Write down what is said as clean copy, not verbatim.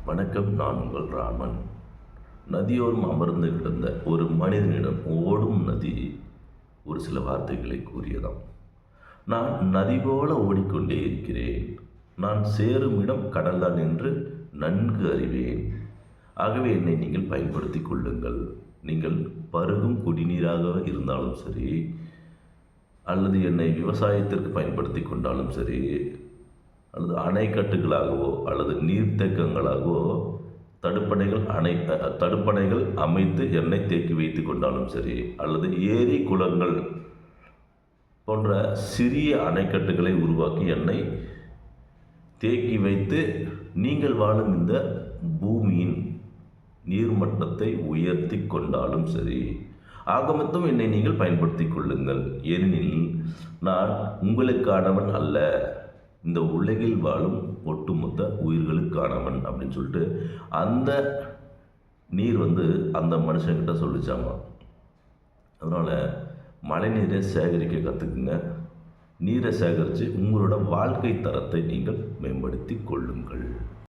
வணக்கம். நான் உங்கள் ராமன். நதியோரம் அமர்ந்து கிடந்த ஒரு மனிதனிடம் ஓடும் நதி ஒரு சில வார்த்தைகளை கூறியதாம். நான் நதி போல ஓடிக்கொண்டே இருக்கிறேன். நான் சேரும் இடம் கடல்தான் என்று நன்கு அறிவேன். ஆகவே என்னை நீங்கள் பயன்படுத்தி கொள்ளுங்கள். நீங்கள் பருகும் குடிநீராக இருந்தாலும் சரி, அல்லது என்னை விவசாயத்திற்கு பயன்படுத்தி கொண்டாலும் சரி, அல்லது அணைக்கட்டுகளாகவோ அல்லது நீர்த்தேக்கங்களாகவோ தடுப்பணைகள் அமைத்து எண்ணெய் தேக்கி வைத்து கொண்டாலும் சரி, அல்லது ஏரி குளங்கள் போன்ற சிறிய அணைக்கட்டுகளை உருவாக்கி எண்ணெய் தேக்கி வைத்து நீங்கள் வாழும் இந்த பூமியின் நீர்மட்டத்தை உயர்த்தி கொண்டாலும் சரி, ஆகமத்தும் என்னை நீங்கள் பயன்படுத்தி கொள்ளுங்கள். ஏனெனில் நான் உங்களுக்கானவன் அல்ல, இந்த உலகில் வாழும் ஒட்டுமொத்த உயிர்களுக்கானவன் அப்படின்னு சொல்லிட்டு அந்த நீர் அந்த மனுஷன்கிட்ட சொல்லிச்சாமா. அதனால் மழை நீரை சேகரிக்க கற்றுக்குங்க. நீரை சேகரித்து உங்களோட வாழ்க்கை தரத்தை நீங்கள் மேம்படுத்தி கொள்ளுங்கள்.